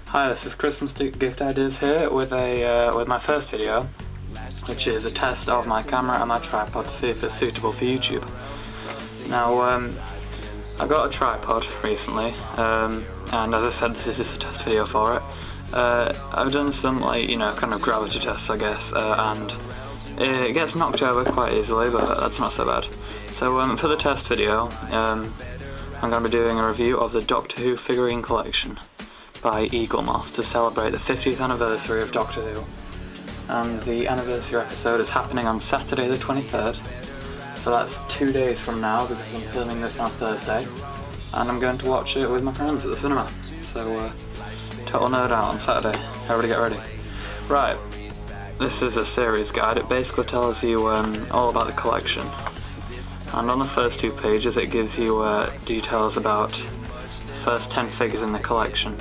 Hi, this is Christmas Gift Ideas here with my first video, which is a test of my camera and my tripod to see if it's suitable for YouTube. Now, I got a tripod recently, and as I said, this is a test video for it. I've done some, kind of gravity tests, I guess, and it gets knocked over quite easily, but that's not so bad. So, for the test video, I'm going to be doing a review of the Doctor Who Figurine Collection by Eagle Moth to celebrate the 50th anniversary of Doctor Who. And the anniversary episode is happening on Saturday the 23rd, so that's 2 days from now because I'm filming this on Thursday, and I'm going to watch it with my friends at the cinema. So, total nerd out on Saturday. Everybody get ready. Right, this is a series guide. It basically tells you all about the collection. And on the first 2 pages it gives you details about the first 10 figures in the collection.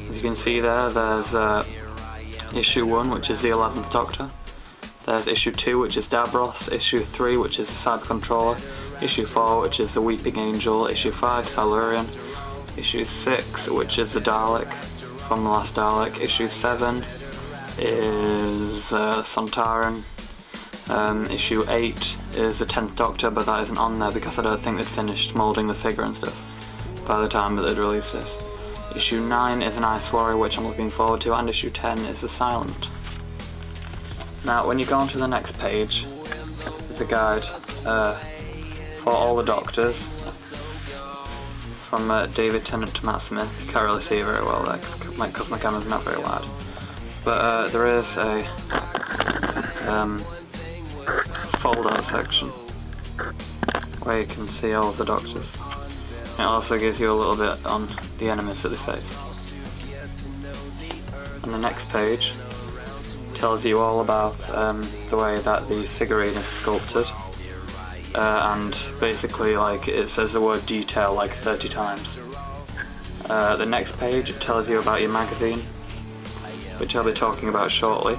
As you can see there's issue 1, which is the 11th Doctor. There's issue 2, which is Davros. Issue 3, which is the Cyber Controller. Issue 4, which is the Weeping Angel. Issue 5, Silurian. Issue 6, which is the Dalek from the last Dalek. Issue 7 is Sontaran. Issue 8 is the 10th Doctor, but that isn't on there because I don't think they'd finished moulding the figure and stuff by the time that they'd release this. Issue 9 is an Ice Warrior, which I'm looking forward to, and issue 10 is the Silent. Now, when you go on to the next page, there's a guide for all the Doctors, from David Tennant to Matt Smith. You can't really see it very well there, because my camera's not very wide. But there is a fold-out section, where you can see all of the Doctors. It also gives you a little bit on the enemies that they face. And the next page tells you all about the way that the figurine is sculpted. And basically, it says the word detail 30 times. The next page tells you about your magazine, which I'll be talking about shortly.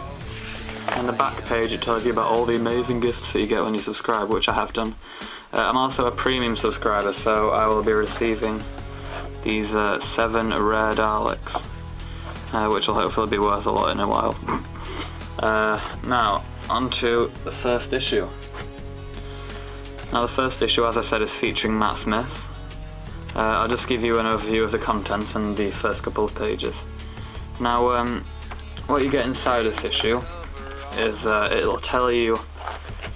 And the back page it tells you about all the amazing gifts that you get when you subscribe, which I have done. I'm also a premium subscriber, so I will be receiving these 7 rare Daleks, which will hopefully be worth a lot in a while. Now, on to the first issue. Now, the first issue, as I said, is featuring Matt Smith. I'll just give you an overview of the contents in the first couple of pages. Now, what you get inside this issue is it'll tell you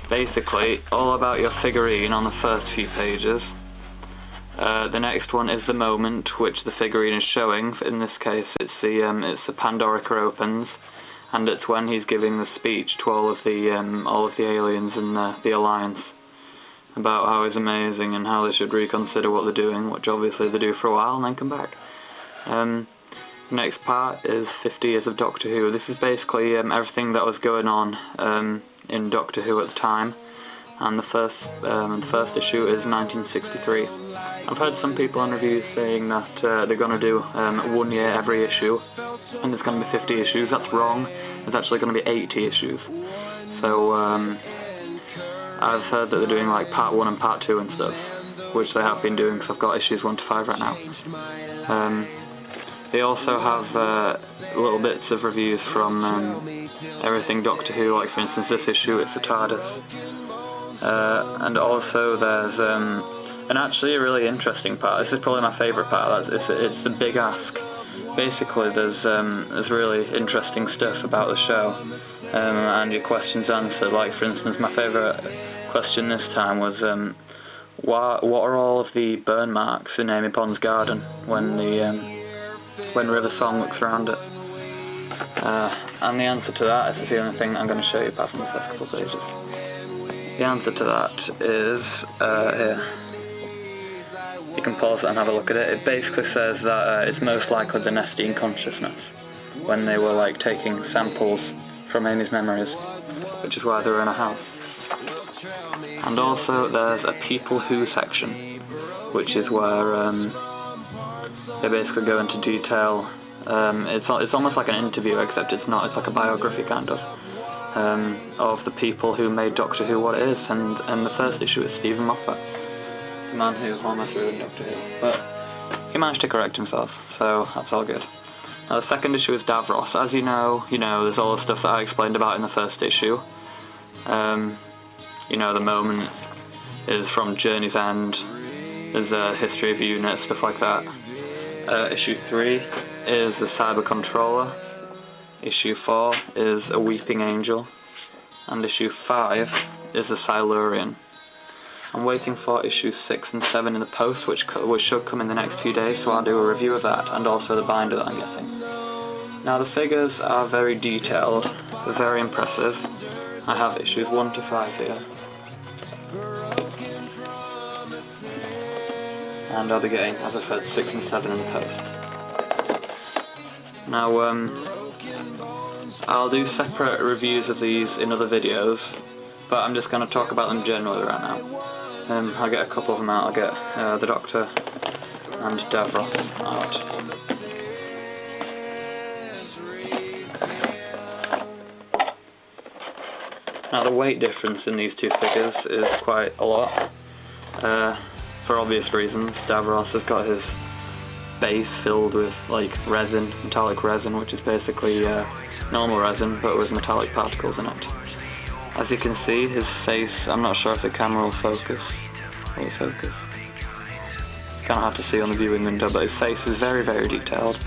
basically all about your figurine on the first few pages. The next one is the moment which the figurine is showing. In this case, it's the Pandorica opens, and it's when he's giving the speech to all of the aliens in the Alliance about how he's amazing and how they should reconsider what they're doing, which obviously they do for a while and then come back. The next part is 50 Years of Doctor Who. This is basically everything that was going on in Doctor Who at the time, and the first issue is 1963. I've heard some people on reviews saying that they're going to do 1 year every issue, and there's going to be 50 issues. That's wrong. There's actually going to be 80 issues. So I've heard that they're doing part 1 and part 2 and stuff, which they have been doing because I've got issues 1 to 5 right now. They also have little bits of reviews from everything Doctor Who, like for instance this issue, it's the TARDIS. And also there's and actually a really interesting part. This is probably my favourite part. It's the Big Ask. Basically, there's really interesting stuff about the show, and your questions answered. Like for instance, my favourite question this time was, what are all of the burn marks in Amy Pond's garden when River Song looks around it? And the answer to that is the only thing I'm going to show you apart from the first couple of pages. The answer to that is here. You can pause it and have a look at it. It basically says that it's most likely the Nestine consciousness. when they were like taking samples from Amy's memories, which is why they were in a house. And also there's a People Who section, which is where they basically go into detail. It's almost like an interview, except it's not. It's like a biography kind of the people who made Doctor Who what it is. And the first issue is Stephen Moffat, the man who almost ruined Doctor Who, but he managed to correct himself, so that's all good. Now the second issue is Davros. As you know, there's all the stuff that I explained about in the first issue. The moment is from Journey's End. There's a history of units, stuff like that. Issue 3 is the Cyber Controller. Issue 4 is a Weeping Angel. And issue 5 is the Silurian. I'm waiting for issues 6 and 7 in the post, which should come in the next few days, so I'll do a review of that, and also the binder that I'm getting. Now the figures are very detailed, they're very impressive. I have issues 1 to 5 here. And I'll be getting, as I said, 6 and 7 in the post. Now, I'll do separate reviews of these in other videos, but I'm just going to talk about them generally right now. I'll get a couple of them out. I'll get the Doctor and Davros out. Now the weight difference in these two figures is quite a lot. For obvious reasons. Davros has got his base filled with like resin, metallic resin, which is basically normal resin but with metallic particles in it. As you can see, his face, I'm not sure if the camera will focus. Will it focus? Kind of hard to see on the viewing window, but his face is very, very detailed.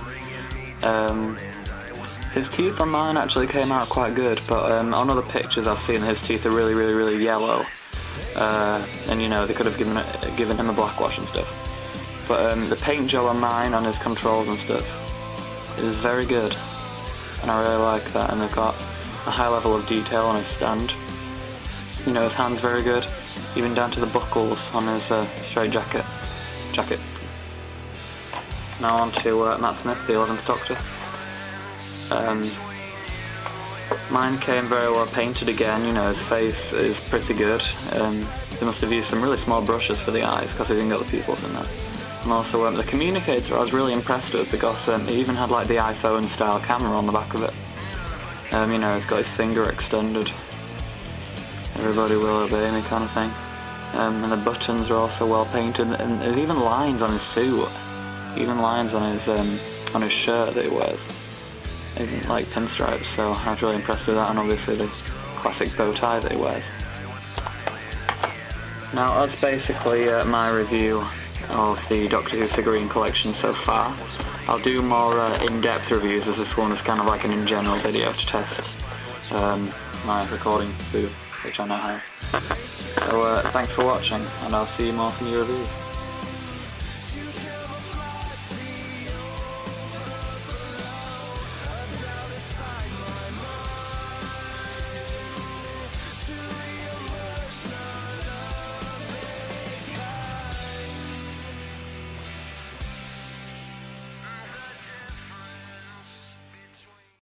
His teeth on mine actually came out quite good, but on other pictures I've seen his teeth are really, really, really yellow. And they could have given him a black wash and stuff. But the paint job on mine, on his controls and stuff, is very good. And I really like that, and they've got a high level of detail on his stand. His hand's very good, even down to the buckles on his straight jacket. Now on to Matt Smith, the 11th Doctor. Mine came very well painted again. His face is pretty good. They must have used some really small brushes for the eyes because they didn't get the pupils in there. And also the communicator I was really impressed with because he even had like the iPhone style camera on the back of it. He's got his finger extended. Everybody will obey me kind of thing. And the buttons are also well painted, and there's even lines on his suit. Even lines on his shirt that he wears. Isn't like pinstripes, so I was really impressed with that, and obviously the classic bow tie that he wears. Now that's basically my review of the Doctor Who Figurine Collection so far. I'll do more in-depth reviews, as this one is kind of like an in-general video to test my recording booth, which I now have. So thanks for watching, and I'll see you more from your reviews.